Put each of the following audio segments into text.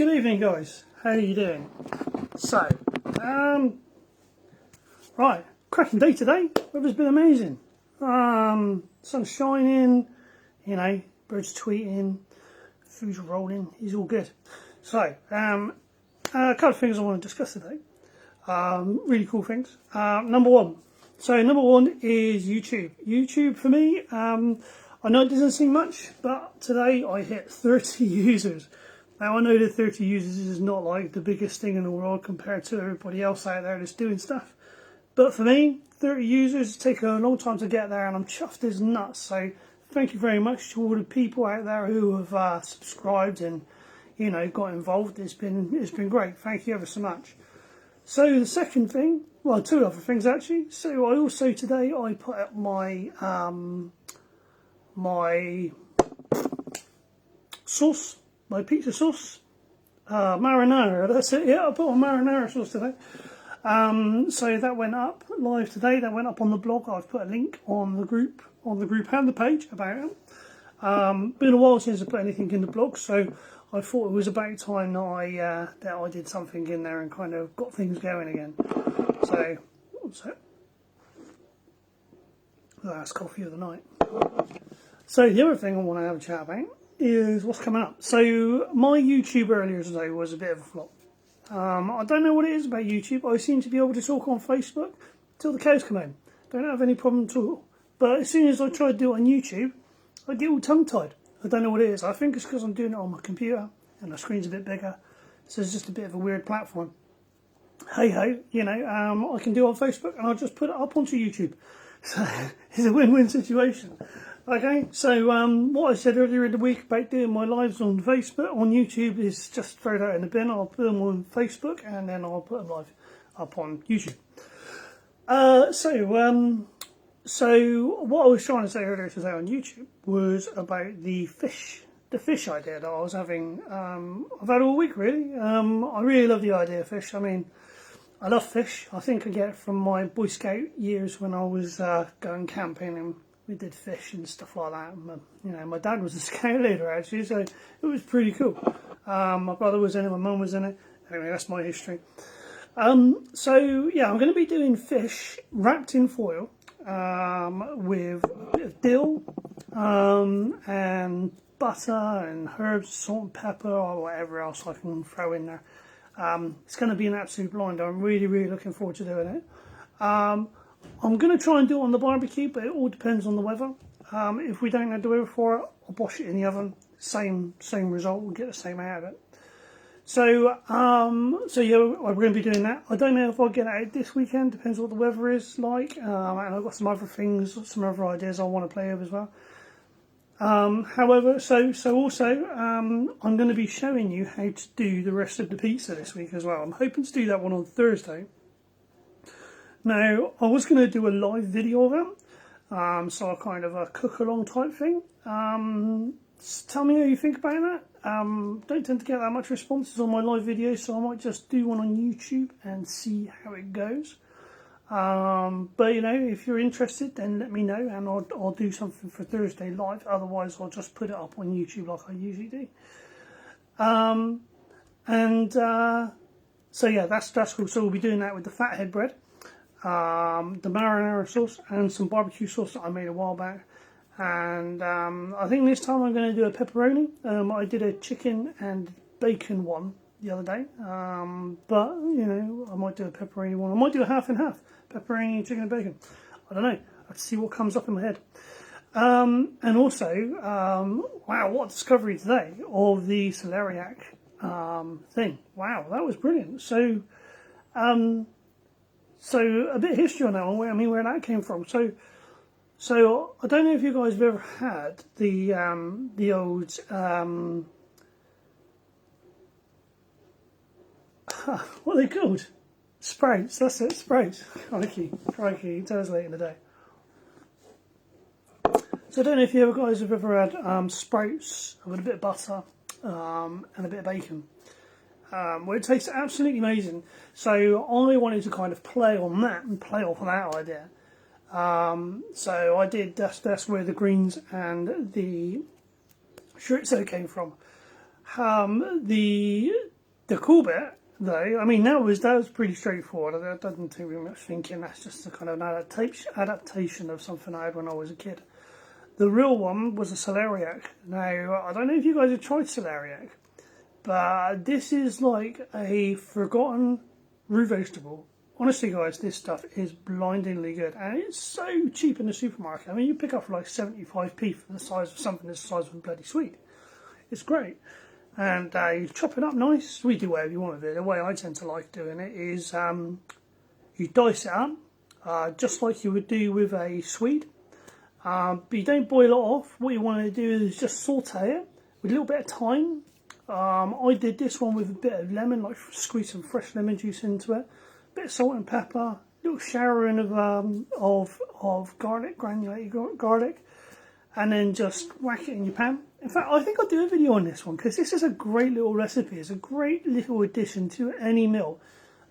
Good evening, guys. How are you doing? So, right, cracking day today. Weather's been amazing. Sun's shining, you know, birds tweeting, food's rolling. It's all good. So, a couple of things I want to discuss today. Really cool things. Number one. So, number one is YouTube. YouTube for me, I know it doesn't seem much, but today I hit 30 users. Now I know that 30 users is not like the biggest thing in the world compared to everybody else out there that's doing stuff. But for me, 30 users, it's taken a long time to get there and I'm chuffed as nuts. So thank you very much to all the people out there who have subscribed and, you know, got involved. It's been great. Thank you ever so much. So the second thing, well, two other things actually. So I also today I put up my my sauce, my pizza sauce, marinara, that's it, yeah, I put on marinara sauce today. So that went up live today, that went up on the blog. I've put a link on the group and the page about it. Been a while since I put anything in the blog, so I thought it was about time that I did something in there and kind of got things going again. So, what's it? Last coffee of the night. So the other thing I want to have a chat about is what's coming up. So my YouTube earlier today was a bit of a flop. I don't know what it is about YouTube. I seem to be able to talk on Facebook till the cows come home. Don't have any problem at all. But as soon as I try to do it on YouTube, I get all tongue-tied. I don't know what it is. I think it's because I'm doing it on my computer and the screen's a bit bigger. So it's just a bit of a weird platform. Hey ho, you know, I can do it on Facebook and I'll just put it up onto YouTube. So it's a win-win situation. Okay, so what I said earlier in the week about doing my lives on Facebook, on YouTube, is just throw that in the bin. I'll put them on Facebook and then I'll put them live up on YouTube. So what I was trying to say earlier today on YouTube was about the fish idea that I was having. I've had all week really. I really love the idea of fish. I mean, I love fish. I think I get it from my Boy Scout years when I was going camping and we did fish and stuff like that. And, my dad was a scout leader actually, so it was pretty cool. My brother was in it, my mum was in it. Anyway, that's my history. So yeah, I'm going to be doing fish wrapped in foil with a bit of dill and butter and herbs, salt and pepper, or whatever else I can throw in there. It's going to be an absolute blinder. I'm really, really looking forward to doing it. I'm going to try and do it on the barbecue, but it all depends on the weather. If we don't have the weather for it, I'll wash it in the oven. Same result. We'll get the same out of it. So yeah, we're going to be doing that. I don't know if I'll get it out this weekend. Depends what the weather is like. And I've got some other things, some other ideas I want to play with as well. However, so also, I'm going to be showing you how to do the rest of the pizza this week as well. I'm hoping to do that one on Thursday. Now, I was going to do a live video of it, so a kind of a cook-along type thing. Tell me how you think about that. Don't tend to get that much responses on my live videos, so I might just do one on YouTube and see how it goes. But, you know, if you're interested, then let me know, and I'll do something for Thursday live. Otherwise, I'll just put it up on YouTube like I usually do. So, yeah, that's cool. So we'll be doing that with the fathead bread. The marinara sauce and some barbecue sauce that I made a while back, and I think this time I'm going to do a pepperoni. I did a chicken and bacon one the other day, but you know, I might do a pepperoni one. I might do a half and half, pepperoni, chicken and bacon. I don't know. I'll see what comes up in my head. And also, wow, what a discovery today of the Celeriac thing. Wow, that was brilliant. So a bit of history on that one, where that came from. So I don't know if you guys have ever had the old what are they called? Sprouts. That's it, sprouts. Crikey, tell us late in the day. So I don't know if you guys have ever had sprouts with a bit of butter and a bit of bacon. Well, it tastes absolutely amazing. So I wanted to kind of play on that and play off of that idea. So I did. That's where the greens and the chorizo came from. The The cool bit, though, I mean, that was pretty straightforward. I didn't do really much thinking. That's just a kind of an adaptation of something I had when I was a kid. The real one was a celeriac. Now, I don't know if you guys have tried celeriac, but this is like a forgotten root vegetable. Honestly, guys, this stuff is blindingly good, and it's so cheap in the supermarket. I mean, you pick up for like 75p for the size of something that's the size of a bloody sweet. It's great. And you chop it up nice. We do whatever you want with it. The way I tend to like doing it is you dice it up, just like you would do with a sweet. But you don't boil it off. What you want to do is just saute it with a little bit of thyme. I did this one with a bit of lemon, like squeeze some fresh lemon juice into it. A bit of salt and pepper, a little showering of garlic, granulated garlic, and then just whack it in your pan. In fact, I think I'll do a video on this one because this is a great little recipe. It's a great little addition to any meal.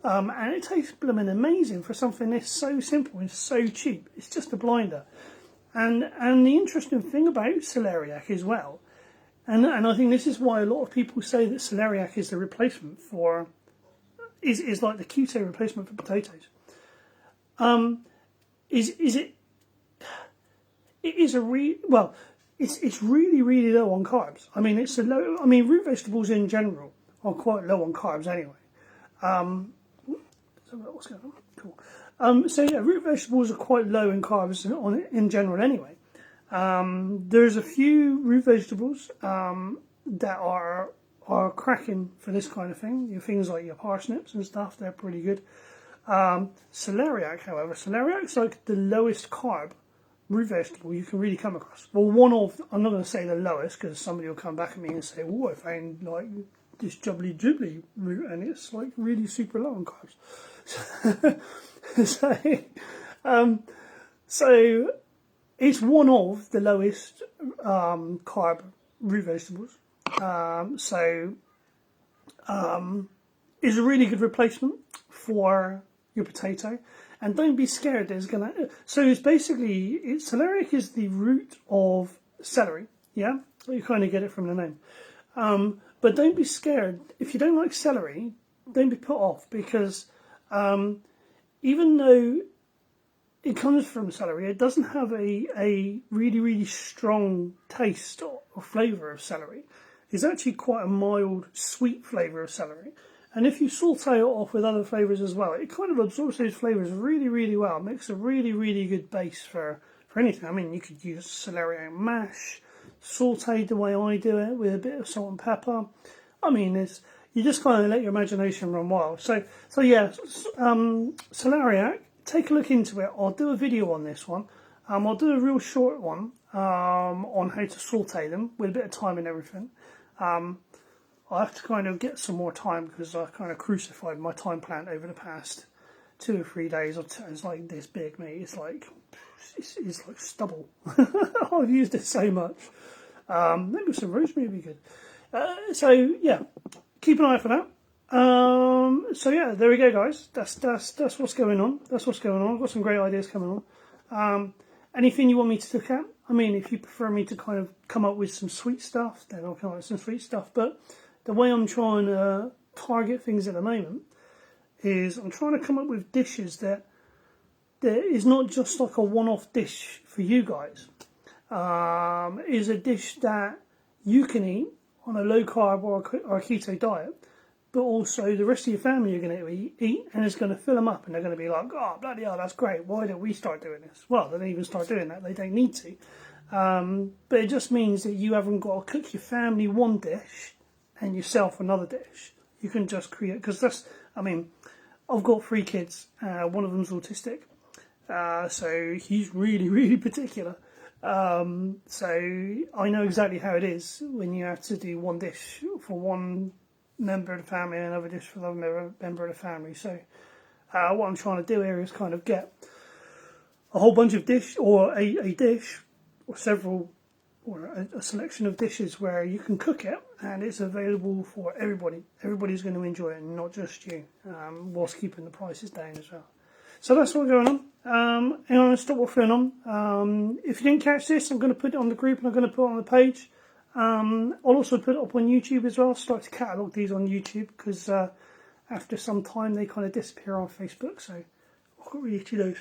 And it tastes blooming amazing for something that's so simple and so cheap. It's just a blinder. And the interesting thing about celeriac as well, and I think this is why a lot of people say that celeriac is the replacement for, is like the keto replacement for potatoes. It's really low on carbs. I mean, root vegetables in general are quite low on carbs anyway. So what's going on? Cool. So yeah, root vegetables are quite low in carbs in general anyway. There's a few root vegetables that are cracking for this kind of thing. Your things like your parsnips and stuff, they're pretty good. Celeriac, however, celeriac's like the lowest carb root vegetable you can really come across. Well, I'm not going to say the lowest because somebody will come back at me and say, "Oh, I found like this jubbly jibbly root and it's like really super low on carbs." So it's one of the lowest carb root vegetables. Is a really good replacement for your potato. And don't be scared. It's basically, celeriac is the root of celery. Yeah, you kind of get it from the name. But don't be scared. If you don't like celery, don't be put off because even though it comes from celery, it doesn't have a really strong taste or flavour of celery. It's actually quite a mild, sweet flavour of celery. And if you saute it off with other flavours as well, it kind of absorbs those flavours really well. It makes a really good base for anything. I mean, you could use celeriac mash, sauteed the way I do it with a bit of salt and pepper. I mean, you just kind of let your imagination run wild. So yeah, celeriac, take a look into it. I'll do a video on this one. I'll do a real short one on how to saute them with a bit of time and everything. I have to kind of get some more time because I kind of crucified my time plant over the past 2 or 3 days. It's like this big, mate. It's like stubble. I've used it so much. Maybe some rosemary would be good. So yeah, keep an eye for that. So yeah, there we go, guys. That's what's going on. That's what's going on. I've got some great ideas coming on. Anything you want me to look at? I mean, if you prefer me to kind of come up with some sweet stuff, then I'll come up with some sweet stuff. But the way I'm trying to target things at the moment is I'm trying to come up with dishes that is not just like a one-off dish for you guys. Is a dish that you can eat on a low-carb or a keto diet, but also the rest of your family are going to eat, and it's going to fill them up, and they're going to be like, "Oh, bloody hell, that's great. Why don't we start doing this?" Well, they don't even start doing that. They don't need to. But it just means that you haven't got to cook your family one dish and yourself another dish. You can just create, because I've got 3 kids. One of them's autistic. So he's really particular. So I know exactly how it is when you have to do one dish for one member of the family and another dish for another member of the family. So what I'm trying to do here is kind of get a whole bunch of dish, or a dish, or several, or a selection of dishes where you can cook it and it's available for everybody. Everybody's going to enjoy it, and not just you, whilst keeping the prices down as well. So that's what's going on. And I'm going to stop waffling on. If you didn't catch this, I'm going to put it on the group and I'm going to put it on the page. I'll also put it up on YouTube as well. Start to catalogue these on YouTube because after some time they kind of disappear on Facebook. So I've got really itchy nose.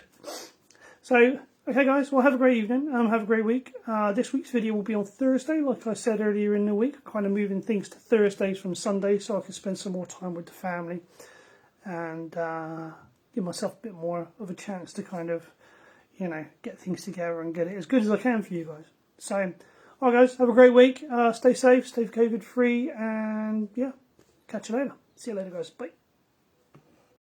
So, okay guys, well have a great evening, have a great week. This week's video will be on Thursday, like I said earlier in the week, kind of moving things to Thursdays from Sunday so I can spend some more time with the family and give myself a bit more of a chance to kind of, you know, get things together and get it as good as I can for you guys. So, alright guys, have a great week, stay safe, stay COVID free, and yeah, catch you later. See you later guys, bye.